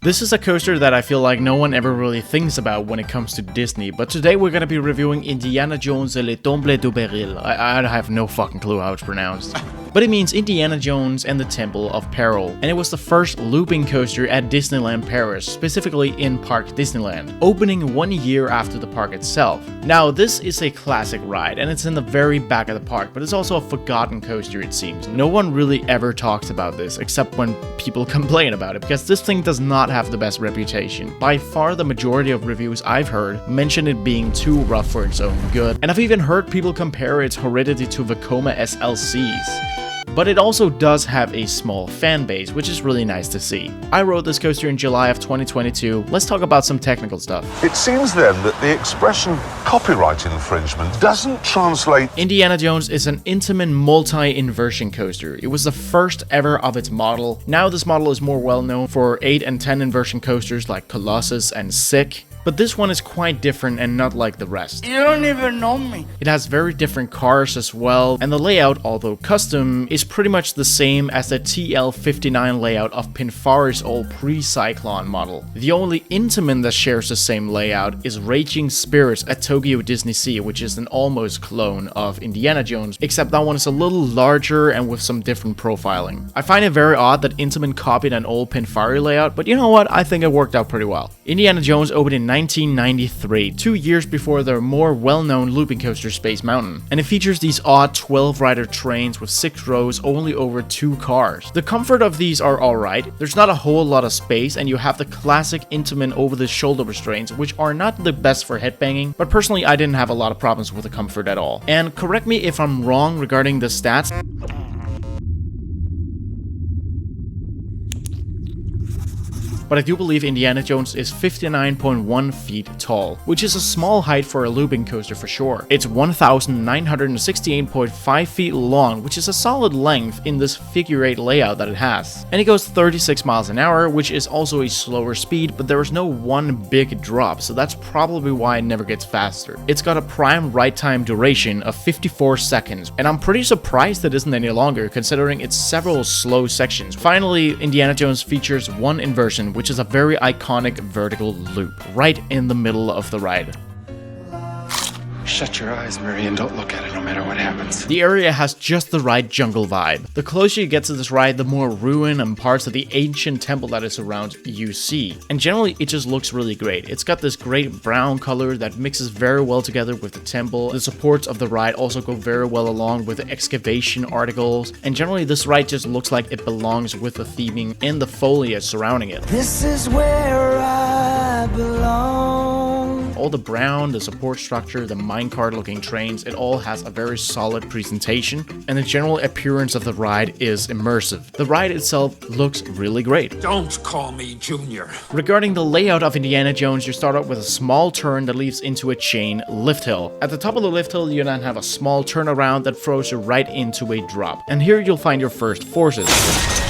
This is a coaster that I feel like no one ever really thinks about when it comes to Disney, but today we're gonna be reviewing Indiana Jones et le Temple de Peril. I have no fucking clue how it's pronounced. But it means Indiana Jones and the Temple of Peril, and it was the first looping coaster at Disneyland Paris, specifically in Parc Disneyland, opening 1 year after the park itself. Now, this is a classic ride, and it's in the very back of the park, but it's also a forgotten coaster, it seems. No one really ever talks about this, except when people complain about it, because this thing does not have the best reputation. By far, the majority of reviews I've heard mention it being too rough for its own good, and I've even heard people compare its horridity to Vekoma SLCs. But it also does have a small fan base, which is really nice to see. I rode this coaster in July of 2022. Let's talk about some technical stuff. It seems then that the expression copyright infringement doesn't translate. Indiana Jones is an Intamin Multi Inversion Coaster. It was the first ever of its model. Now this model is more well known for 8 and 10 inversion coasters like Colossus and Sick. But this one is quite different and not like the rest. You don't even know me. It has very different cars as well, and the layout, although custom, is pretty much the same as the TL59 layout of Pinfari's old pre-Cyclone model. The only Intamin that shares the same layout is Raging Spirits at Tokyo Disney Sea, which is an almost clone of Indiana Jones, except that one is a little larger and with some different profiling. I find it very odd that Intamin copied an old Pinfari layout, but you know what, I think it worked out pretty well. Indiana Jones opened in 1993, 2 years before the more well-known looping coaster Space Mountain, and it features these odd 12-rider trains with 6 rows only over 2 cars. The comfort of these are alright, there's not a whole lot of space, and you have the classic Intamin over-the-shoulder restraints, which are not the best for headbanging, but personally I didn't have a lot of problems with the comfort at all. And correct me if I'm wrong regarding the stats, but I do believe Indiana Jones is 59.1 feet tall, which is a small height for a looping coaster for sure. It's 1,968.5 feet long, which is a solid length in this figure-8 layout that it has. And it goes 36 miles an hour, which is also a slower speed, but there is no one big drop, so that's probably why it never gets faster. It's got a prime ride time duration of 54 seconds, and I'm pretty surprised it isn't any longer, considering it's several slow sections. Finally, Indiana Jones features one inversion, which is a very iconic vertical loop, right in the middle of the ride. Shut your eyes, Murray, and don't look at it no matter what happens. The area has just the right jungle vibe. The closer you get to this ride, the more ruin and parts of the ancient temple that is around you see. And generally, it just looks really great. It's got this great brown color that mixes very well together with the temple. The supports of the ride also go very well along with the excavation articles. And generally, this ride just looks like it belongs with the theming and the foliage surrounding it. This is where I belong. All the brown, the support structure, the minecart looking trains, it all has a very solid presentation, and the general appearance of the ride is immersive. The ride itself looks really great. Don't call me Junior. Regarding the layout of Indiana Jones, you start out with a small turn that leads into a chain lift hill. At the top of the lift hill, you then have a small turnaround that throws you right into a drop. And here you'll find your first forces.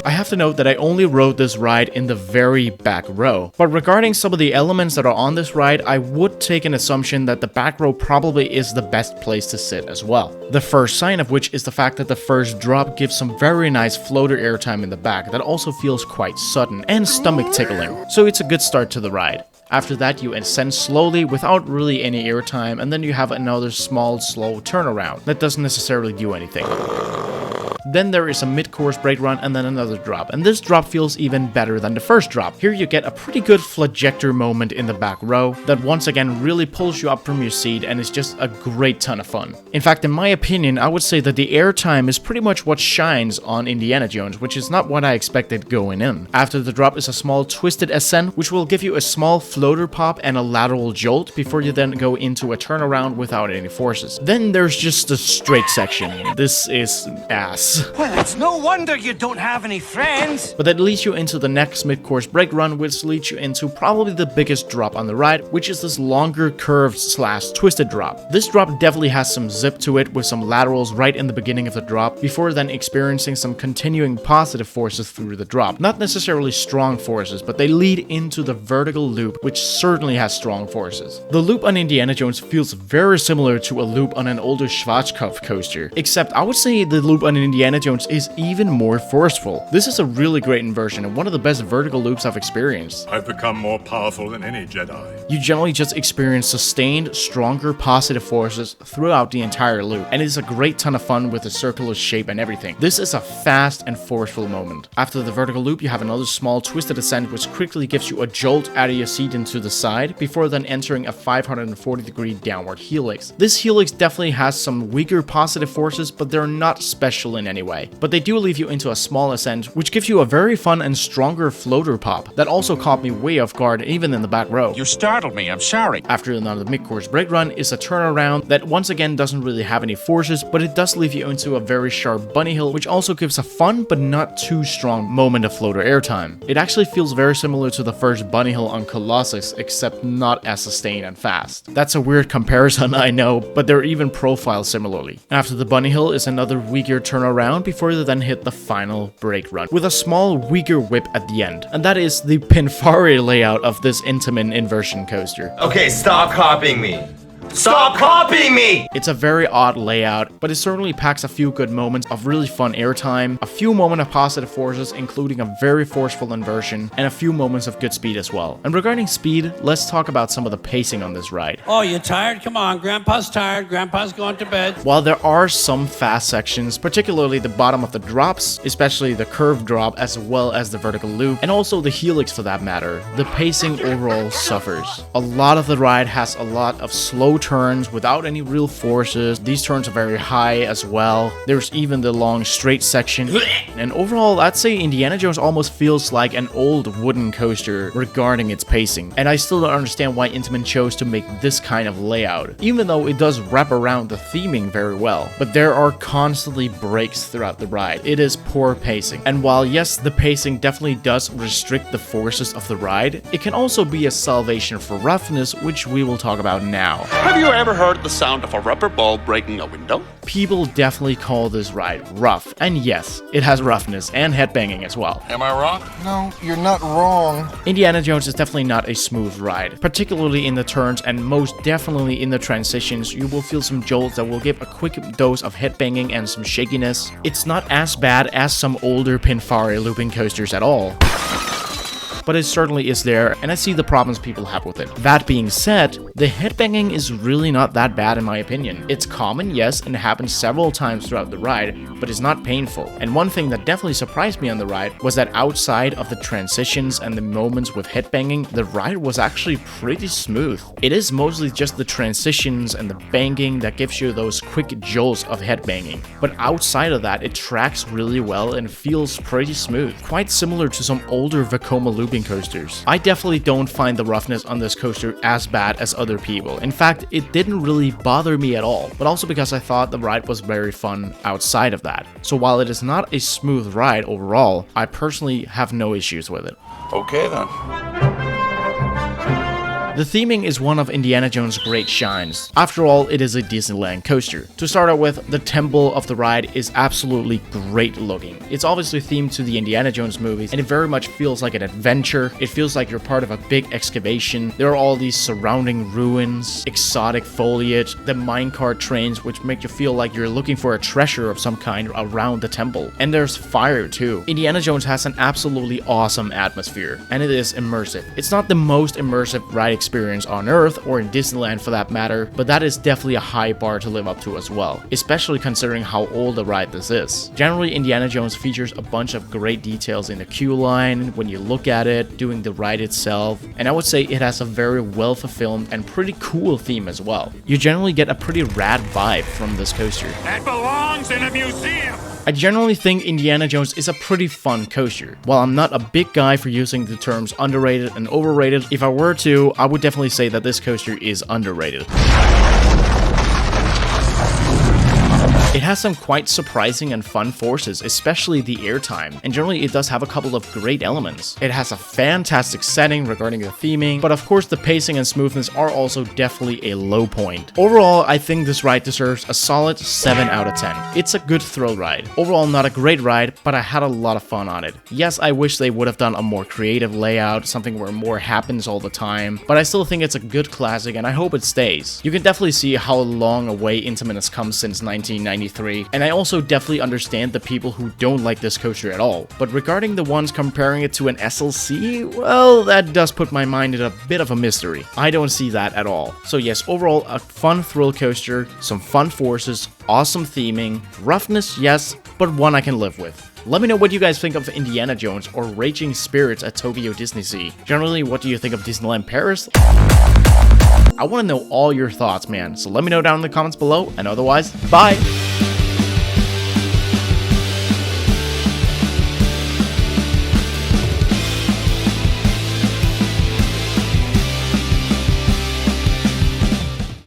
I have to note that I only rode this ride in the very back row, but regarding some of the elements that are on this ride, I would take an assumption that the back row probably is the best place to sit as well. The first sign of which is the fact that the first drop gives some very nice floater airtime in the back that also feels quite sudden and stomach tickling, so it's a good start to the ride. After that, you ascend slowly without really any airtime, and then you have another small, slow turnaround that doesn't necessarily do anything. Then there is a mid-course brake run and then another drop, and this drop feels even better than the first drop. Here you get a pretty good flagector moment in the back row that once again really pulls you up from your seat and is just a great ton of fun. In fact, in my opinion, I would say that the airtime is pretty much what shines on Indiana Jones, which is not what I expected going in. After the drop is a small twisted ascent, which will give you a small floater pop and a lateral jolt before you then go into a turnaround without any forces. Then there's just a straight section. This is ass. Well, it's no wonder you don't have any friends. But that leads you into the next mid-course brake run, which leads you into probably the biggest drop on the ride, which is this longer curved / twisted drop. This drop definitely has some zip to it with some laterals right in the beginning of the drop, before then experiencing some continuing positive forces through the drop. Not necessarily strong forces, but they lead into the vertical loop, which certainly has strong forces. The loop on Indiana Jones feels very similar to a loop on an older Schwarzkopf coaster, except I would say the loop on Indiana Indiana Jones is even more forceful. This is a really great inversion and one of the best vertical loops I've experienced. I've become more powerful than any Jedi. You generally just experience sustained, stronger positive forces throughout the entire loop, and it is a great ton of fun with the circular shape and everything. This is a fast and forceful moment. After the vertical loop, you have another small twisted ascent which quickly gives you a jolt out of your seat into the side, before then entering a 540-degree downward helix. This helix definitely has some weaker positive forces, but they're not special in any way. But they do leave you into a small ascent, which gives you a very fun and stronger floater pop that also caught me way off guard even in the back row. You startled me, I'm sorry. After another mid-course brake run is a turnaround that once again doesn't really have any forces, but it does leave you into a very sharp bunny hill, which also gives a fun but not too strong moment of floater airtime. It actually feels very similar to the first bunny hill on Colossus, except not as sustained and fast. That's a weird comparison, I know, but they're even profiled similarly. After the bunny hill is another weaker turnaround before they then hit the final brake run, with a small weaker whip at the end. And that is the Pinfari layout of this Intamin Inversion Coaster. Okay, stop copying me. Stop copying me! It's a very odd layout, but it certainly packs a few good moments of really fun airtime, a few moments of positive forces, including a very forceful inversion, and a few moments of good speed as well. And regarding speed, let's talk about some of the pacing on this ride. Oh, you tired? Come on, Grandpa's tired. Grandpa's going to bed. While there are some fast sections, particularly the bottom of the drops, especially the curved drop as well as the vertical loop, and also the helix for that matter, the pacing overall suffers. A lot of the ride has a lot of slow turns without any real forces. These turns are very high as well. There's even the long straight section. And overall, I'd say Indiana Jones almost feels like an old wooden coaster regarding its pacing. And I still don't understand why Intamin chose to make this kind of layout, even though it does wrap around the theming very well. But there are constantly breaks throughout the ride. It is poor pacing. And while yes, the pacing definitely does restrict the forces of the ride, it can also be a salvation for roughness, which we will talk about now. Have you ever heard the sound of a rubber ball breaking a window? People definitely call this ride rough, and yes, it has roughness and headbanging as well. Am I wrong? No, you're not wrong. Indiana Jones is definitely not a smooth ride, particularly in the turns and most definitely in the transitions. You will feel some jolts that will give a quick dose of headbanging and some shakiness. It's not as bad as some older Pinfari looping coasters at all, but it certainly is there, and I see the problems people have with it. That being said, the headbanging is really not that bad in my opinion. It's common, yes, and it happens several times throughout the ride, but it's not painful. And one thing that definitely surprised me on the ride was that outside of the transitions and the moments with headbanging, the ride was actually pretty smooth. It is mostly just the transitions and the banging that gives you those quick jolts of headbanging. But outside of that, it tracks really well and feels pretty smooth. Quite similar to some older Vekoma looping coasters. I definitely don't find the roughness on this coaster as bad as other people. In fact, it didn't really bother me at all, but also because I thought the ride was very fun outside of that. So while it is not a smooth ride overall, I personally have no issues with it. Okay then. The theming is one of Indiana Jones' great shines. After all, it is a Disneyland coaster. To start out with, the temple of the ride is absolutely great looking. It's obviously themed to the Indiana Jones movies, and it very much feels like an adventure. It feels like you're part of a big excavation. There are all these surrounding ruins, exotic foliage, the minecart trains, which make you feel like you're looking for a treasure of some kind around the temple. And there's fire too. Indiana Jones has an absolutely awesome atmosphere, and it is immersive. It's not the most immersive ride experience on Earth, or in Disneyland for that matter, but that is definitely a high bar to live up to as well, especially considering how old a ride this is. Generally, Indiana Jones features a bunch of great details in the queue line, when you look at it, doing the ride itself, and I would say it has a very well fulfilled and pretty cool theme as well. You generally get a pretty rad vibe from this coaster. That belongs in a museum! I generally think Indiana Jones is a pretty fun coaster. While I'm not a big guy for using the terms underrated and overrated, if I were to, I would definitely say that this coaster is underrated. It has some quite surprising and fun forces, especially the airtime, and generally it does have a couple of great elements. It has a fantastic setting regarding the theming, but of course the pacing and smoothness are also definitely a low point. Overall, I think this ride deserves a solid 7 out of 10. It's a good thrill ride. Overall, not a great ride, but I had a lot of fun on it. Yes, I wish they would have done a more creative layout, something where more happens all the time, but I still think it's a good classic and I hope it stays. You can definitely see how long a way Intamin has come since 1999 D3, and I also definitely understand the people who don't like this coaster at all. But regarding the ones comparing it to an SLC, well, that does put my mind in a bit of a mystery. I don't see that at all. So yes, overall a fun thrill coaster, some fun forces, awesome theming, roughness, yes, but one I can live with. Let me know what you guys think of Indiana Jones or Raging Spirits at Tokyo Disney Sea. Generally, what do you think of Disneyland Paris? I want to know all your thoughts, man, so let me know down in the comments below, and otherwise, bye!